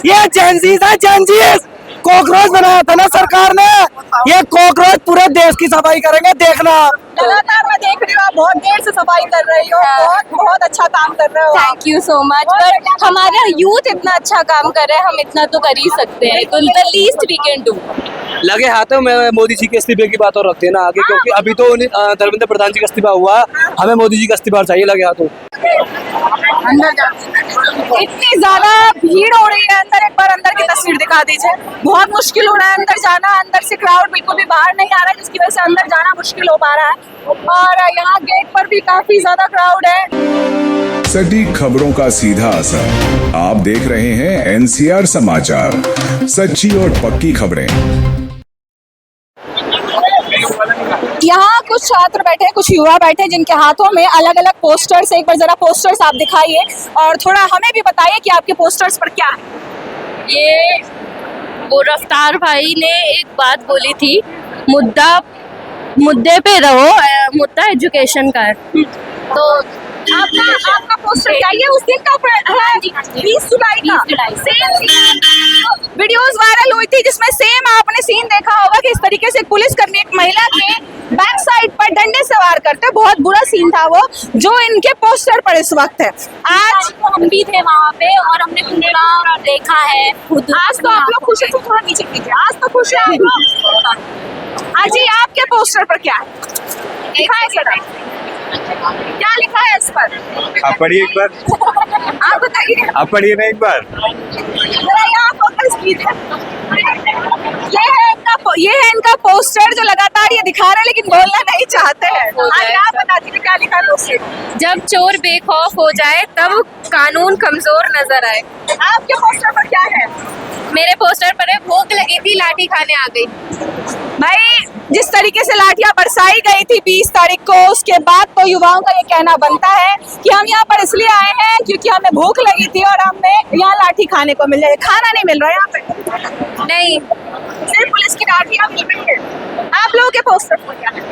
ये जेंजीज है, Gen Zs cockroach बनाया था ना सरकार ने। ये कॉकरोच पूरे देश की सफाई करेंगे, देखना। लगातार मैं देख रही हूँ आप बहुत देर से सफाई कर रही हो, बहुत बहुत अच्छा काम कर रहे हो। Thank you so much. पर हमारा यूथ इतना अच्छा काम कर रहा है, हम इतना तो कर ही सकते हैं, तो the least we can do. लगे हाथों में मोदी जी के इस्तीफे की बात और रखते हैं ना आगे, क्योंकि अभी तो धर्मेंद्र प्रधान जी का इस्तीफा हुआ, हमें मोदी जी का इस्तीफा चाहिए लगे हाथों। इतनी ज्यादा भीड़ हो रही है अंदर, एक बार अंदर की तस्वीर दिखा दीजिए। बहुत मुश्किल हो रहा है अंदर जाना, अंदर से क्राउड बिल्कुल भी बाहर नहीं आ रहा है, जिसकी वजह से अंदर जाना मुश्किल हो पा रहा है। और यहाँ गेट पर भी काफी ज्यादा क्राउड है। सटीक खबरों का सीधा असर। आप देख रहे हैं एनसीआर समाचार, सच्ची और पक्की खबरें। यहाँ कुछ छात्र बैठे हैं, कुछ युवा बैठे हैं, जिनके हाथों में अलग अलग पोस्टर्स। एक बार जरा पोस्टर्स आप दिखाइए और थोड़ा हमें भी बताइए कि आपके पोस्टर्स पर क्या है। ये वो रफ्तार भाई ने एक बात बोली थी, मुद्दे पे रहो, मुद्दा एजुकेशन का है। तो आपका पोस्टर क्या ये उस दिन का 20 जुलाई का सेम वीडियोस वायरल हुई थी, जिसमें सेम आपने सीन देखा होगा कि इस तरीके से पुलिस कर्मी एक महिला के बैक साइड पर डंडे से वार करते। बहुत बुरा सीन था वो, जो इनके पोस्टर पर इस वक्त है। आज हम भी थे वहाँ पे और हमने पूरा देखा है खुद। आज तो आप लोग खुश हैं, थोड़ा नीचे कीजिए। आज तो खुश है आज जी। आपके पोस्टर पर क्या है, दिखाएं जरा, क्या लिखा है इस पर? आप पढ़िए एक बार। आप बताइए। आप पढ़िए ना एक बार। जरा यहाँ फोकस कीजिए। ये है इनका पोस्टर, जो लगातार ये दिखा रहे हैं लेकिन बोलना नहीं चाहते हैं। आज आप बता दीजिए क्या लिखा है पोस्टर। जब चोर बेखौफ हो जाए तब कानून कमजोर नजर आए। आपके पोस्टर पर क्या है? मेरे पोस्टर पर है, भूख लगी थी लाठी खाने आ गई। भाई जिस तरीके से लाठियां बरसाई गई थी 20 तारीख को, उसके बाद तो युवाओं का ये कहना बनता है कि हम यहाँ पर इसलिए आए हैं क्योंकि हमें भूख लगी थी और हमें यहाँ लाठी खाने को मिल जाए। खाना नहीं मिल रहा है यहाँ पे, नहीं, सिर्फ पुलिस की लाठियां मिल रही है। आप लोगों के पोस्टर पर क्या है?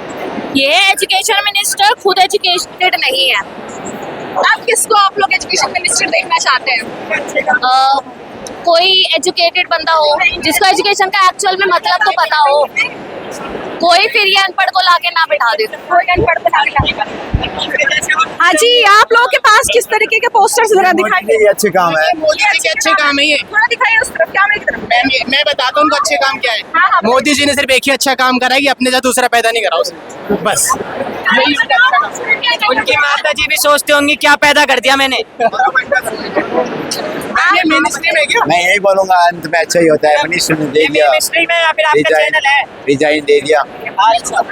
ये एजुकेशन मिनिस्टर खुद एजुकेटेड नहीं है। आप किसको आप लोग एजुकेशन मिनिस्टर देखना चाहते हैं? कोई एजुकेटेड बंदा हो, जिसको एजुकेशन का एक्चुअल में मतलब तो पता हो। कोई फिर ये अनपढ़ को लाके ना बिठा दे। हाँ जी, आप लोगों के पास किस तरीके के पोस्टर्स जरा दिखाइए। ये अच्छे काम है। मोदी जी के अच्छे काम है ये। थोड़ा दिखाइए उस तरफ, कैमरे की तरफ। मैं बताता हूँ उनको अच्छे काम क्या है। हाँ, मोदी जी ने सिर्फ एक ही अच्छा काम करा है कि अपने जैसा दूसरा पैदा नहीं करा उसने, बस। उनकी माता जी भी सोचते होंगे क्या पैदा कर दिया मैंने। ये मिनिस्ट्री में क्यों? मैं यही बोलूंगा, अंत में अच्छा ही होता है। मिनिस्टर ने दे दिया, मिनिस्ट्री में या फिर आपका चैनल है? रिजाइन दे दिया,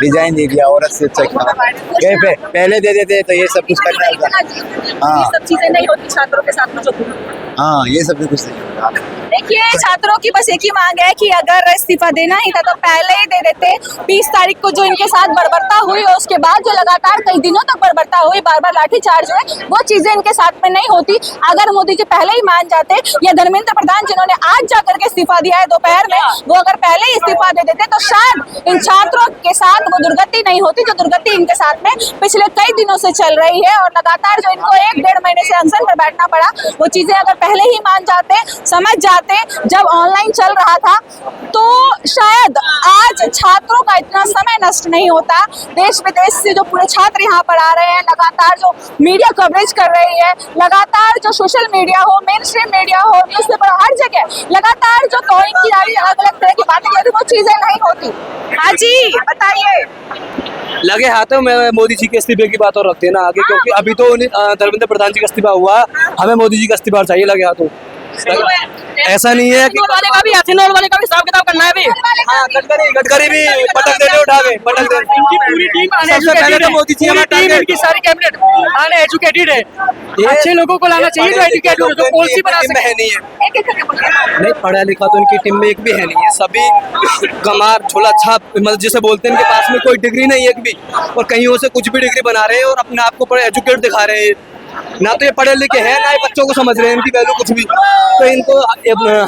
रिजाइन दे दिया। औरत से अच्छा क्या पहले दे देते तो ये सब कुछ करना होता। ये सब चीजें नहीं होती छात्रों के साथ में जो। हाँ, ये सब कुछ नहीं होता। देखिए, छात्रों की बस एक ही मांग है कि अगर इस्तीफा देना ही था तो पहले ही दे देते। 20 तारीख को जो इनके साथ बर्बरता हुई और उसके बाद जो लगातार कई दिनों तक बर्बरता हुई, बार बार लाठीचार्ज हुए, वो चीजें इनके साथ में नहीं होती। अगर मोदी जी पहले ही मान जाते, या धर्मेंद्र प्रधान जिन्होंने आज जाकर के इस्तीफा दिया है दोपहर में, वो अगर पहले ही इस्तीफा दे देते तो शायद इन छात्रों के साथ वो दुर्गति नहीं होती जो दुर्गति इनके साथ में पिछले कई दिनों से चल रही है। और लगातार जो इनको 1-1.5 महीने से अनशन पर बैठना पड़ा, वो चीजें अगर पहले ही मान जाते, समझ जाते, जब ऑनलाइन चल रहा था, तो शायद आज छात्रों का इतना समय नष्ट नहीं होता। देश विदेश से जो पूरे छात्र यहाँ पर आ रहे हैं, लगातार जो मीडिया कवरेज कर रही है, लगातार जो सोशल मीडिया हो, मेन स्ट्रीम मीडिया हो, न्यूज़पेपर, हर जगह लगातार जो टॉइंग की जा रही है, अलग अलग तरह की बातें की, वो चीजें नहीं होती। हाँ जी, बताइए। लगे हाथों में मोदी जी के इस्तीफे की बात और रखते हैं ना आगे, क्योंकि अभी तो धर्मेंद्र प्रधान जी का इस्तीफा हुआ, हमें मोदी जी का इस्तीफा चाहिए लगे हाथों। ऐसा नहीं है कि वाले का भी, एथेनॉल वाले का भी हिसाब किताब करना है भी। हाँ, गडकरी भी पटक देने उठा गए, पटक देने। इनकी पूरी टीम सबसे पहले तो मोदी जी हमारे टीम, इनकी सारी कैबिनेट अनएजुकेटेड है। अच्छे लोगों को लाना चाहिए जो एजुकेटेड हो, जो पॉलिसी बना सके। है नहीं है, नहीं पढ़ा लिखा तो इनकी टीम में एक भी है नहीं है। सभी गमार झोला छाप, मतलब जिसे बोलते हैं, इनके पास में कोई डिग्री नहीं है एक भी, और कहीं से कुछ भी डिग्री बना रहे हैं और अपने आप को बड़े एजुकेट दिखा रहे हैं। ना तो ये पढ़े लिखे हैं, ना ये बच्चों को समझ रहे हैं इनकी वैल्यू कुछ भी। तो इनको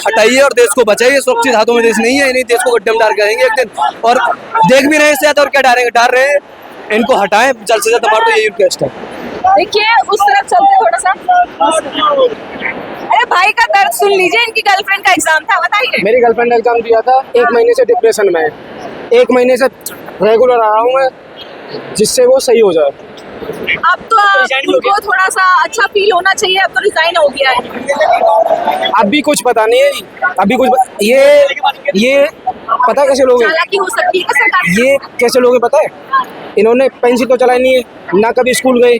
हटाइए और देश को बचाइए। सुरक्षित हाथों में देश नहीं है, इन्हीं देश को गड्ढे में डाल करेंगे एक दिन। और देख भी नहीं इससे, और क्या डाल रहे हैं, इनको हटाएं जल्द से जल्द। हमारा तो यही रिक्वेस्ट है। देखिए, उस तरफ चलते थोड़ा सा। अरे भाई का दर्द सुन लीजिए, इनकी गर्लफ्रेंड का एग्जाम था, बताइए। मेरी गर्लफ्रेंड ने एग्जाम दिया था, 1 महीने से डिप्रेशन में है, 1 महीने से रेगुलर आ रहा हूँ मैं, जिससे वो सही हो जाए। अब तो उनको थोड़ा सा अच्छा फील होना चाहिए, अब तो रिजाइन हो गया है। अभी कुछ पता नहीं है, अभी कुछ ये पता है कैसे लोग हैं, चालाकी हो सकती है सरकार की। ये कैसे लोग हैं पता है, इन्होंने पेंसिल तो चलाई नहीं है, ना कभी स्कूल गए,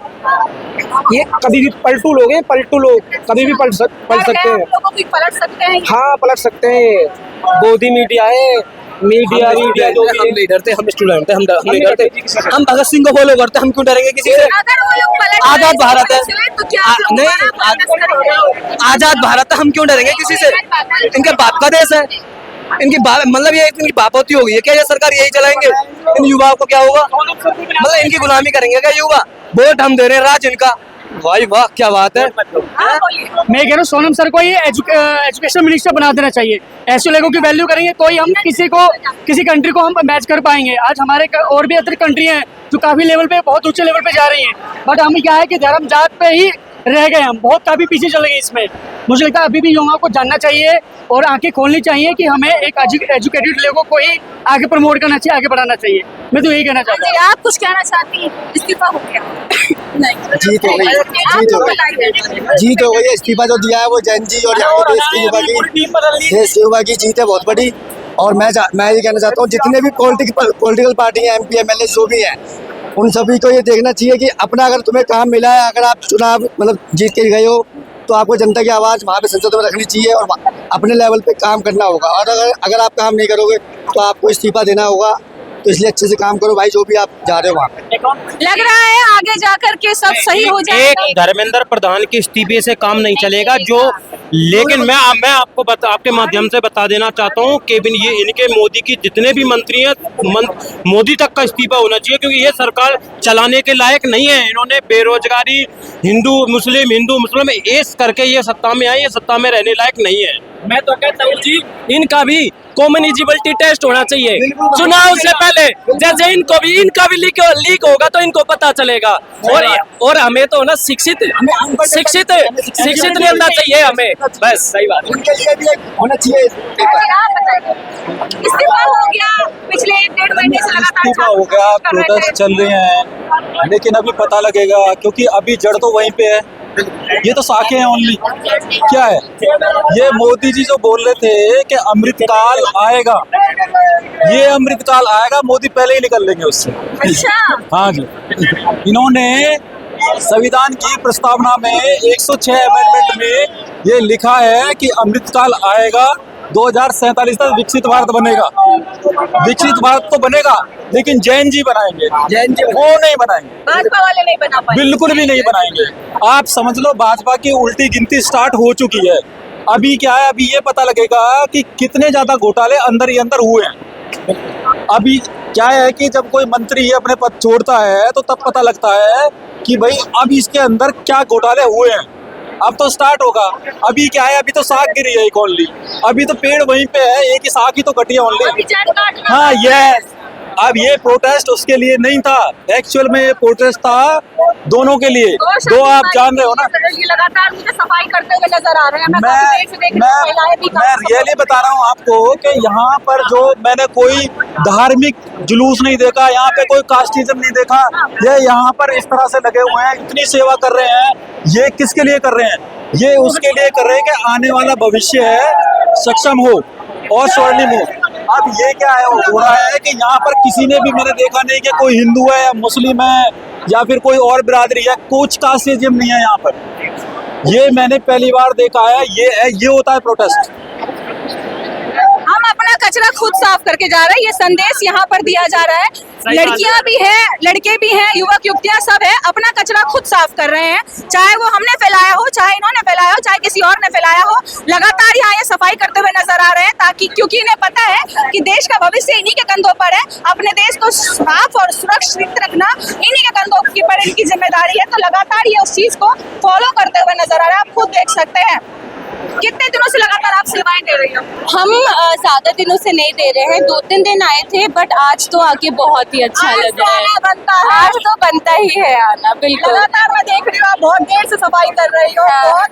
ये कभी भी पलटू लोग हैं, पलटू लोग कभी भी पलट सकते हैं। आप लोगों को पलट सकते हैं। हाँ पलट सकते हैं, गोदी मीडिया है, मीडिया जो हम नहीं डरते, हम स्टूडेंट थे, हम नहीं डरते, हम भगत सिंह को फॉलो करते, हम क्यों डरेंगे किसी से? अगर वो लोग पलट आजाद भारत है, तो क्या आप लोग दोबारा वापस करेंगे? आजाद भारत है, हम क्यों डरेंगे किसी से? इनके बाप का देश है, इनकी मतलब ये इनकी बापौती होगी है क्या? ये सरकार यही चलाएंगे? इन युवाओं को क्या होगा? मतलब इनकी गुलामी करेंगे क्या युवा? वोट हम दे रहे हैं, राज इनका। भाई वाह, क्या बात है। हाँ, बोलिए। मैं कह रहा हूँ सोनम सर को ये एजुकेशन मिनिस्टर बना देना चाहिए। ऐसे लोगों की वैल्यू करेंगे तो ही हम किसी कंट्री को हम मैच कर पाएंगे। आज हमारे और भी अदर कंट्री हैं जो काफी लेवल पे, बहुत ऊंचे लेवल पे जा रही हैं, बट हम क्या है कि धर्म जात पे ही रह गए, हम बहुत काफी पीछे चले गए इसमें। मुझे लगता है अभी भी युवाओं को जानना चाहिए और आंखें खोलनी चाहिए कि हमें एक एजुकेटेड लोगों को ही आगे प्रमोट करना चाहिए, आगे बढ़ाना चाहिए। मैं तो यही कहना चाहता हूँ। आप कुछ कहना चाहती हैं? इस्तीफा हो गया? नहीं, जीत हो गई, जीत हो गई। इस्तीफा जो दिया है वो जैन जी और यहाँ के देश की युवा की जीत है बहुत बड़ी। और मैं ये कहना चाहता हूँ जितने भी पॉलिटिकल पार्टी हैं, MP MLA जो भी हैं, उन सभी को ये देखना चाहिए कि अपना अगर तुम्हें काम मिला है, अगर आप चुनाव मतलब जीत के गए हो, तो आपको जनता की आवाज़ वहाँ पे संसद में रखनी चाहिए और अपने लेवल पे काम करना होगा। और अगर आप काम नहीं करोगे तो आपको इस्तीफा देना होगा। तो इसलिए अच्छे से काम करो भाई, जो भी आप जा रहे हो वहाँ पे। लग रहा है आगे जाकर के सब सही हो जाएगा। एक धर्मेंद्र प्रधान के इस्तीफे से काम नहीं चलेगा जो, लेकिन मैं आपको आपके माध्यम से बता देना चाहता हूँ कि ये इनके मोदी की जितने भी मंत्री हैं, मोदी तक का इस्तीफा होना चाहिए, क्योंकि ये सरकार चलाने के लायक नहीं है। इन्होंने बेरोजगारी, हिंदू मुस्लिम ऐस करके ये सत्ता में आए, ये सत्ता में रहने लायक नहीं है। मैं तो कहता हूँ जी, इनका भी कॉमन एलिजिबिलिटी टेस्ट होना चाहिए चुनाव से पहले। जैसे इनका भी लीक होगा तो इनको पता चलेगा। और हमें तो ना शिक्षित मिलना चाहिए हमें, बस सही बात। उनके लिए भी होना चाहिए। इस्तीफा हो गया, पिछले 1.5 महीने से लगातार हो गया, प्रोटेस्ट चल रहे हैं, लेकिन अभी पता लगेगा, क्योंकि अभी जड़ तो वहीं पे है, ये तो साखे हैं ओनली। क्या है ये मोदी जी जो बोल रहे थे कि अमृतकाल आएगा, ये अमृतकाल आएगा, मोदी पहले ही निकल लेंगे उससे। अच्छा। हाँ जी, इन्होंने संविधान की प्रस्तावना में 106 अमेंडमेंट में ये लिखा है कि अमृतकाल आएगा, 2047 तक विकसित भारत बनेगा। विकसित भारत तो बनेगा, लेकिन जैन जी बनाएंगे, वो नहीं बनाएंगे, भाजपा वाले नहीं बना पाए, बिल्कुल भी नहीं बनाएंगे। आप समझ लो भाजपा की उल्टी गिनती स्टार्ट हो चुकी है। अभी क्या है, अभी ये पता लगेगा कि कितने ज्यादा घोटाले अंदर ही अंदर हुए हैं। अभी क्या है कि जब कोई मंत्री अपने पद छोड़ता है तो तब पता लगता है कि भाई अब इसके अंदर क्या घोटाले हुए हैं। अब तो स्टार्ट होगा। अभी क्या है, अभी तो साख गिरी है एक ओनली, अभी तो पेड़ वहीं पे है, एक ही साख ही तो कटी है ओनली। हाँ यस, अब ये प्रोटेस्ट उसके लिए नहीं था, एक्चुअल में ये प्रोटेस्ट था दोनों के लिए। दो आप जान रहे हो ना, लगातार मुझे सफाई करते हुए नजर आ रहे हैं। मैं रियली बता रहा हूँ आपको कि यहाँ पर जो मैंने कोई धार्मिक जुलूस नहीं देखा, यहाँ पे कोई कास्टिज्म नहीं देखा। ये यहाँ पर इस तरह से लगे हुए हैं, इतनी सेवा कर रहे हैं। ये किसके लिए कर रहे हैं? ये उसके लिए कर रहे हैं कि आने वाला भविष्य है सक्षम हो और स्वर्णिम हो। अब ये क्या है, हो रहा है कि यहाँ पर किसी ने भी मैंने देखा नहीं कि कोई हिंदू है या मुस्लिम है या फिर कोई और बिरादरी है, कुछ कास्टिज्म नहीं है यहाँ पर। ये मैंने पहली बार देखा है। ये होता है प्रोटेस्ट। हम अपना कचरा खुद साफ करके जा रहे हैं, ये संदेश यहाँ पर दिया जा रहा है। लड़कियां भी हैं, लड़के भी हैं, युवक युवतियां सब है, अपना कचरा खुद साफ कर रहे हैं। चाहे वो हमने फैलाया हो, चाहे इन्होंने फैलाया हो, चाहे किसी और ने फैलाया हो, लगातार यहाँ ये सफाई करते हुए नजर आ रहे हैं, ताकि क्योंकि क्योंकि इन्हें पता है कि देश का भविष्य इन्हीं के कंधों पर है। अपने देश को साफ और सुरक्षित रखना इन्हीं के कंधों पर इनकी जिम्मेदारी है। तो लगातार ये उस चीज को फॉलो करते हुए नजर आ रहा है। आप खुद देख सकते हैं कितने दिनों से लगातार आप सेवाएं दे रही हो। हम ज्यादा दिनों से नहीं दे रहे हैं, 2-3 दिन आए थे, बट आज तो आके बहुत ही अच्छा लग रहा है। बनता है, आज तो बनता ही है आना, बिल्कुल। लगातार मैं देख रही हूँ आप बहुत देर से सफाई कर रही हो।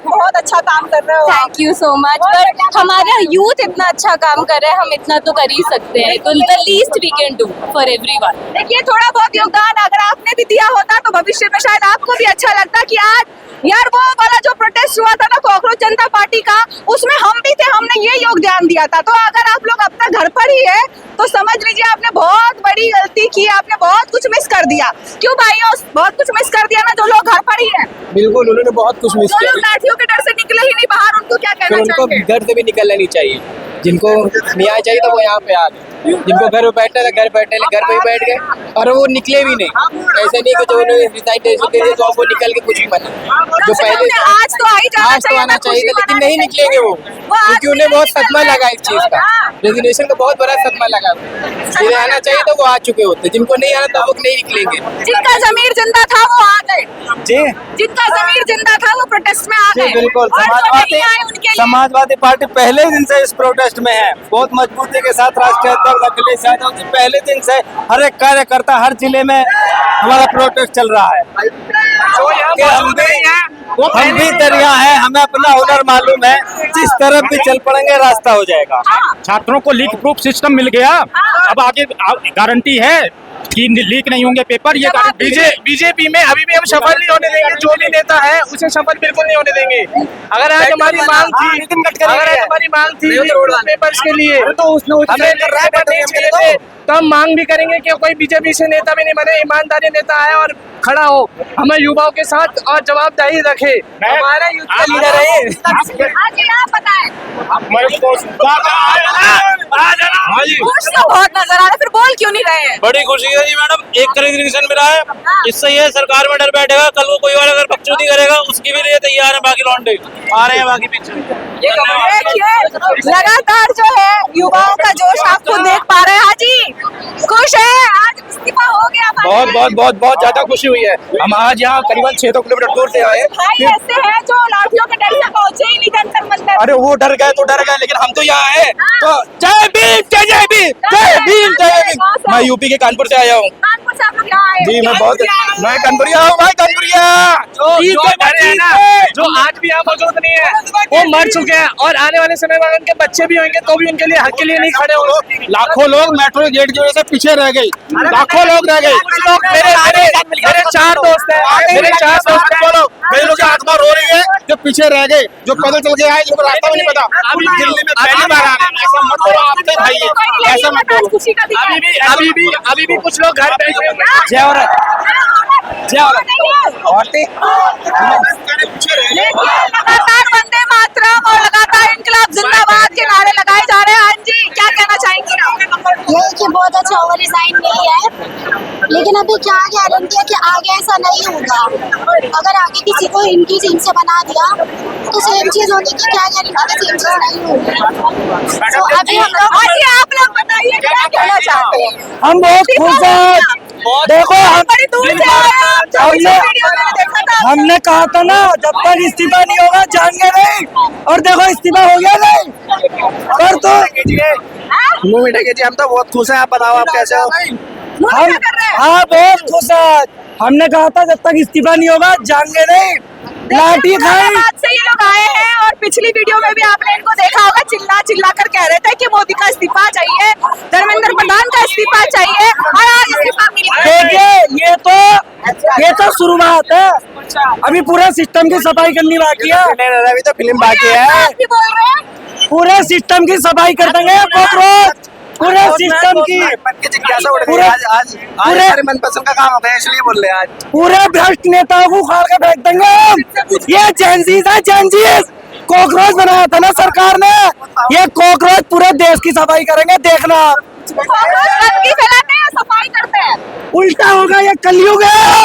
बहुत अच्छा काम कर रहे हो। Thank you so much. But हमारा यूथ इतना अच्छा काम कर रहा है, हम इतना तो कर ही सकते हैं। तो the least we can do for everyone. देखिए थोड़ा बहुत योगदान अगर आपने भी दिया होता तो भविष्य में शायद आपको भी अच्छा लगता कि आज यार वो वाला जो प्रोटेस्ट हुआ था ना कॉकरोच जनता पार्टी का, उसमें हम भी थे, हमने ये योगदान दिया था। तो अगर आप लोग अब तक घर पर ही है तो समझ लीजिए आपने बहुत बड़ी गलती की, आपने बहुत कुछ मिस कर दिया। क्यों भाइयों, बहुत कुछ मिस कर दिया ना जो लोग घर पर ही है। बिल्कुल, उन्होंने बहुत कुछ मिस जो किया। लोग लाठियों के डर से निकले ही नहीं बाहर, उनको क्या कहना उनको चाहिए? घर से भी निकलना नहीं चाहिए। जिनको न्याय चाहिए था वो यहाँ पे आ गए, जिनको घर पे बैठना था घर बैठे, घर पे ही बैठ गए और वो निकले भी नहीं। ऐसा नहीं कि जो उन्होंने रिजाइन दे चुके थे तो वो निकल के कुछ भी बना। जो पहले आज तो आना चाहिए था लेकिन नहीं निकलेंगे वो, क्योंकि उन्हें बहुत सदमा लगा इस चीज का। रेजिग्नेशन का बहुत बड़ा सदमा लगा। जिन्हें आना चाहिए तो वो आ चुके होते, जिनको नहीं आना था वो नहीं निकलेंगे। जिनका जमीर जिंदा था वो आ गए जी, जिनका जमीर जिंदा था वो प्रोटेस्ट में आ गए। बिल्कुल। और जो नहीं आए उनके लिए समाजवादी पार्टी पहले दिन से इस प्रोटेस्ट में है, बहुत मजबूती के साथ। राष्ट्रीय अध्यक्ष अखिलेश यादव जी पहले दिन से हर एक कार्यकर्ता हर जिले में हमारा प्रोटेस्ट चल रहा है। कि हम भी दरिया है, हमें अपना हुनर मालूम है, जिस तरफ भी चल पड़ेंगे रास्ता हो जाएगा। छात्रों को लीक प्रूफ सिस्टम मिल गया, अब आगे गारंटी है कि लीक नहीं होंगे पेपर। ये बीजेपी में अभी भी हम सफल नहीं होने देंगे। जो भी नेता है उसे सफल बिल्कुल नहीं होने देंगे। अगर आज हमारी मांग थी पेपर्स के लिए तो हमें तो हम मांग भी करेंगे कि कोई बीजेपी से नेता भी नहीं बने, ईमानदारी नेता है और खड़ा हो, हमें युवाओं के साथ और जवाबदेही रखे। हमारा यूथ का लीडर है। आप बताएं। खुश तो बहुत नजर आ रहा है, फिर बोल क्यों नहीं रहे हैं? बड़ी खुशी है जी मैडम, एक रेजिग्नेशन मिला है, इससे ये सरकार में डर बैठेगा। कल को कोई और अगर बकचोदी करेगा उसकी भी लिए तैयार है। बाकी लौंडे आ रहे हैं बाकी पीछे। देखिए लगातार जो है युवाओं का जोश आप खुद देख पा रहे हैं। हाजी खुश है, आज इस्तीफा हो गया। बहुत बहुत बहुत बहुत ज्यादा खुशी हुई है। हम आज यहाँ करीबन 600 किलोमीटर दूर से आए। भाई ऐसे हैं जो लाठियों के डर से पहुंचे ही नहीं जंतर मंतर। अरे वो डर गए तो डर गए, लेकिन हम तो यहाँ आए तो जय भीम जय जय भीम जय भीम जय भीम। मैं यूपी के कानपुर से आया हूँ। कानपुर से आप लोग यहाँ आए? जी मैं कानपुरिया हूँ भाई, कानपुरिया। जो आज भी यहाँ मौजूद नहीं है वो मर चुके हैं और आने वाले समय में उनके बच्चे भी होंगे तो भी उनके लिए हक के लिए नहीं खड़े होंगे। लाखों लोग मेट्रो गेट की वजह से पीछे रह गए, लाखों लोग रह गए। कुछ लोग मेरे 4 दोस्त हैं, मेरे 4 दोस्त हैं। कई लोग की आत्मा रो रही है जो पीछे रह गए, जो पैदल चल के आए, जिनको रास्ता भी नहीं पता। दिल्ली में पहली बार आ रहे हैं, ऐसा मत करो आपसे भाई, ऐसा मत करो। अभी भी कुछ लोग घर बैठे हैं। जय औरत जय औरतें। लगातार वंदे मातरम और लगातार इंकलाब जिंदाबाद के नारे लगाए जा रहे हैं। हाँ जी, क्या कहना चाहेंगी? ये कि बहुत अच्छा हुआ रिजाइन मिल गया है, लेकिन अभी क्या गारंटी है कि आगे ऐसा नहीं होगा। अगर आगे किसी को इनकी टीम से बना दिया तो सेम चीज होने की क्या गारंटी है? सेम चीज नहीं होगी। तो अभी हम लोग आप लोग बताइए क्या कहना चाहते हैं? हम बहुत खुश हैं। देखो बड़ी दूर से आए हैं आप, जो वीडियो मैंने देखा था। हमने कहा था ना जब तक इस्तीफा नहीं होगा जाएंगे नहीं, और देखो इस्तीफा हो गया नहीं। पर तो हम तो बहुत खुश हैं। आप बताओ आप कैसे हो? हम हाँ बहुत खुश हैं। हमने कहा था जब तक इस्तीफा नहीं होगा जाएंगे नहीं, लाठी खाई। बात से ये लोग आए हैं और पिछली वीडियो में भी आपने इनको देखा होगा, चिल्ला चिल्ला कर कह रहे थे कि मोदी का इस्तीफा चाहिए, धर्मेंद्र प्रधान का इस्तीफा चाहिए, और आज इस्तीफा मिल गया। देखिए ये तो शुरुआत है, अभी पूरे सिस्टम की सफाई करनी बाकी है। अभी तो फिल्म बाकी है। बोल रहे हैं पूरे सिस्टम की सफाई कर देंगे कॉकरोच, पूरे सिस्टम की। पूरे मनपसंद का काम होता है इसलिए बोल रहे हैं आज। पूरे भ्रष्ट नेताओं को उखाड़ के फेंक देंगे हम। ये जेनजीज है, जेनजीज। कॉकरोच बनाया था ना सरकार ने, ये कॉकरोच पूरे देश की सफाई करेंगे, देखना। गंदगी फैलाते हैं, सफाई करते हैं। उल्टा होगा, ये कलयुग है,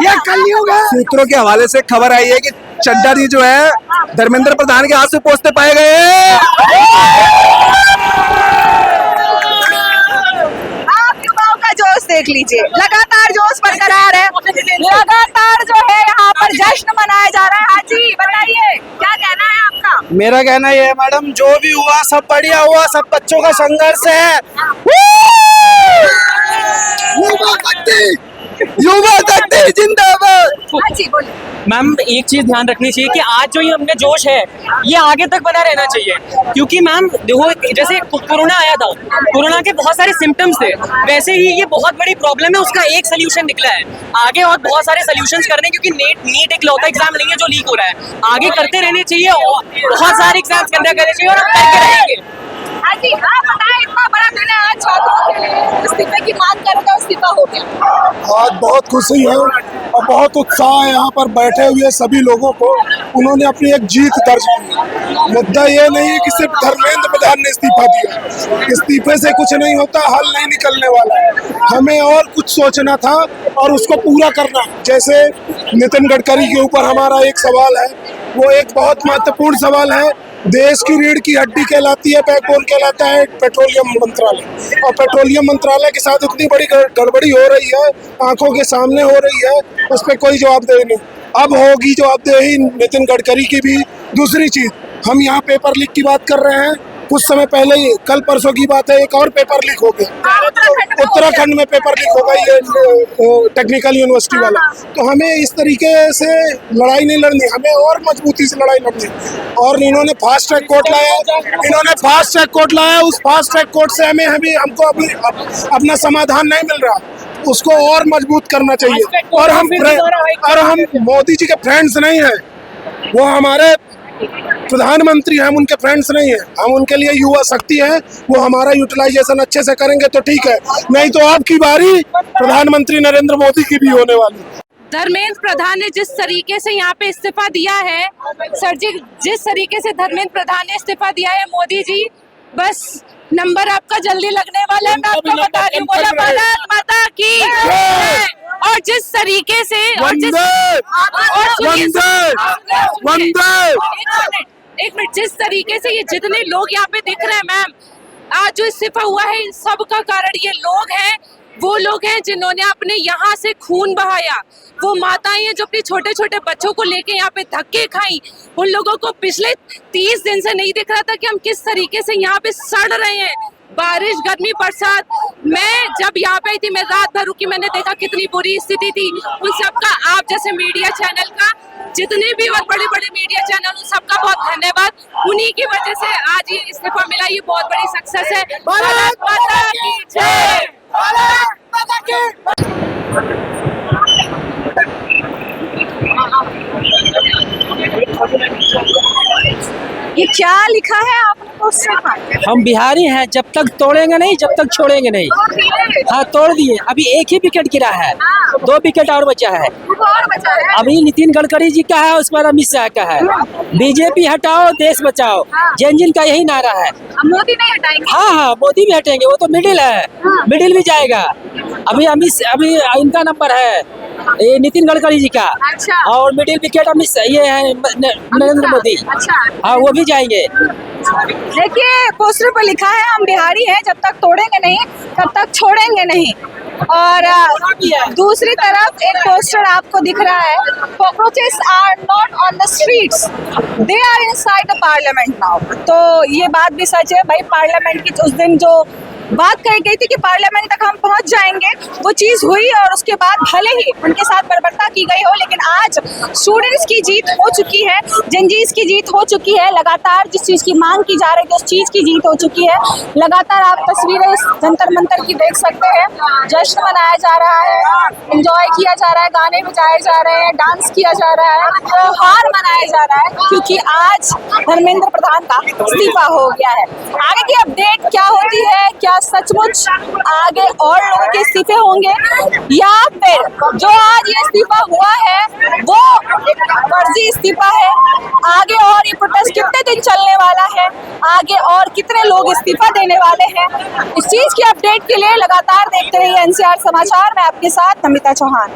ये कलयुग है। सूत्रों के हवाले से खबर आई है कि चड्डा जी जो है धर्मेंद्र प्रधान के हाथ से पोस्ते पाए गए हैं। देख लीजिए, लगातार जोश बरकरार है, लगातार जो है यहाँ पर जश्न मनाया जा रहा है। हाजी बताइए क्या कहना है आपका? मेरा कहना ये है मैडम, जो भी हुआ सब बढ़िया हुआ, सब बच्चों का संघर्ष है। युवा शक्ति जिंदाबाद। हाजी बोलिए। मैम एक चीज ध्यान रखनी चाहिए कि आज जो ये हमने जोश है ये आगे तक बना रहना चाहिए, क्योंकि मैम देखो जैसे कोरोना आया था, कोरोना के बहुत सारे सिम्टम्स थे, वैसे ही ये बहुत बड़ी प्रॉब्लम है, उसका एक सोल्यूशन निकला है। आगे और बहुत सारे सोल्यूशंस करने, क्योंकि नीट एक लौता एग्जाम नहीं है जो लीक हो रहा है, आगे करते रहने चाहिए और बहुत सारे एग्जाम्स करने चाहिए और हम करके रहेंगे। हाजी आप बताएं, इतना बड़ा दिन है आज छात्रों के लिए, इस्तीफे की मांग कर रहे थे, इस्तीफा हो गया। आज बहुत खुशी है और बहुत उत्साह है यहाँ पर बैठे हुए सभी लोगों को। उन्होंने अपनी एक जीत दर्ज की। मुद्दा ये नहीं है कि सिर्फ धर्मेंद्र प्रधान ने इस्तीफा दिया, इस्तीफे से कुछ नहीं होता, हल नहीं निकलने वाला है। हमें और कुछ सोचना था और उसको पूरा करना। जैसे नितिन गडकरी के ऊपर हमारा एक सवाल है, वो एक बहुत महत्वपूर्ण सवाल है। देश की रीढ़ की हड्डी कहलाती है, बैकबोन कहलाता है पेट्रोलियम मंत्रालय, और पेट्रोलियम मंत्रालय के साथ इतनी बड़ी गड़बड़ी हो रही है, आंखों के सामने हो रही है, उस पर कोई जवाबदेही नहीं। अब होगी जवाबदेही नितिन गडकरी की भी। दूसरी चीज, हम यहाँ पेपर लीक की बात कर रहे हैं, कुछ समय पहले ही कल परसों की बात है, एक और पेपर लीक हो गया, उत्तराखंड में पेपर लीक होगा, ये टेक्निकल यूनिवर्सिटी वाला। तो हमें इस तरीके से लड़ाई नहीं लड़नी, हमें और मजबूती से लड़ाई लड़नी। और इन्होंने फास्ट ट्रैक कोर्ट लाया, उस फास्ट ट्रैक कोर्ट से हमको अभी अपना समाधान नहीं मिल रहा, उसको और मजबूत करना चाहिए। और हम मोदी जी के फ्रेंड्स नहीं हैं, वो हमारे प्रधानमंत्री, हम उनके फ्रेंड्स नहीं है, हम उनके लिए युवा शक्ति है। वो हमारा यूटिलाइजेशन अच्छे से करेंगे तो ठीक है, नहीं तो आपकी बारी प्रधानमंत्री नरेंद्र मोदी की भी होने वाली। धर्मेंद्र प्रधान ने जिस तरीके से यहाँ पे इस्तीफा दिया है, सर जी जिस तरीके से धर्मेंद्र प्रधान ने इस्तीफा दिया है, मोदी जी बस नंबर आपका जल्दी लगने वाला है। मैं आपको बता रही हूँ, बोला भारत माता की जय। और जिस तरीके से एक मिनट, जिस तरीके से ये जितने लोग यहाँ पे दिख रहे हैं मैम, आज जो इस्तीफा हुआ है, इन सब का कारण ये लोग हैं। वो लोग हैं जिन्होंने अपने यहाँ से खून बहाया, वो माताएं हैं जो अपने छोटे छोटे बच्चों को लेके यहाँ पे धक्के खाई। उन लोगों को पिछले 30 दिन से नहीं दिख रहा था कि हम किस तरीके से यहाँ पे सड़ रहे हैं, बारिश, गर्मी, बरसात। मैं जब यहाँ पे आई थी, मैं रात भर रुकी, मैंने देखा कितनी बुरी स्थिति थी। उन सबका, आप जैसे मीडिया चैनल का, जितने भी और बड़े बड़े मीडिया चैनल, उन सबका बहुत धन्यवाद। उन्हीं की वजह से आज ये इस्तीफा मिला, ये बहुत बड़ी सक्सेस है। भारत माता की जय। भारत माता की। ये क्या लिखा है आपने पोस्टर पर? हम बिहारी हैं, जब तक तोड़ेंगे नहीं, जब तक छोड़ेंगे नहीं। हाँ तोड़ दिए, अभी एक ही विकेट गिरा है, 2 विकेट और बचा है। अभी नितिन गडकरी जी का है, उस पर अमित शाह का है। बीजेपी हटाओ देश बचाओ, जन का यही नारा है। मोदी नहीं हटाएंगे? हाँ मोदी भी हटेंगे, वो तो मिडिल है, मिडिल भी जाएगा। अभी इनका नंबर है, ये नितिन गडकरी जी का। अच्छा। और मिडिल विकेट अमित ये है नरेंद्र मोदी। अच्छा। हाँ वो भी जाएंगे। देखिए पोस्टर पर लिखा है, हम बिहारी हैं, जब तक तोड़ेंगे नहीं तब तक छोड़ेंगे नहीं। और दूसरी तरफ एक पोस्टर आपको दिख रहा है, cockroaches are not on the streets, they are inside the parliament now. तो ये बात भी सच है भाई, पार्लियामेंट की उस दिन जो बात कही गई थी कि पार्लियामेंट तक हम पहुंच जाएंगे, वो चीज हुई और उसके बाद भले ही उनके साथ बर्बरता की गई हो, लेकिन आज स्टूडेंट्स की जीत हो चुकी है, जनजीज की जीत हो चुकी है। लगातार जिस चीज की मांग की जा रही थी उस चीज की जीत हो चुकी है। लगातार आप तस्वीरें इस जंतर मंतर की देख सकते हैं, जश्न मनाया जा रहा है, एंजॉय किया जा रहा है, गाने बजाए जा रहे हैं, डांस किया जा रहा है, त्योहार मनाया जा रहा है, क्योंकि आज धर्मेंद्र प्रधान का इस्तीफा हो गया है। आगे की अपडेट क्या होती है, क्या सचमुच आगे और लोगों के इस्तीफे होंगे, या फिर जो आज ये इस्तीफा हुआ है वो एक फर्जी इस्तीफा है, आगे और ये प्रोटेस्ट कितने दिन चलने वाला है, आगे और कितने लोग इस्तीफा देने वाले हैं, इस चीज की अपडेट के लिए लगातार देखते रहिए एनसीआर समाचार। मैं आपके साथ नमिता चौहान।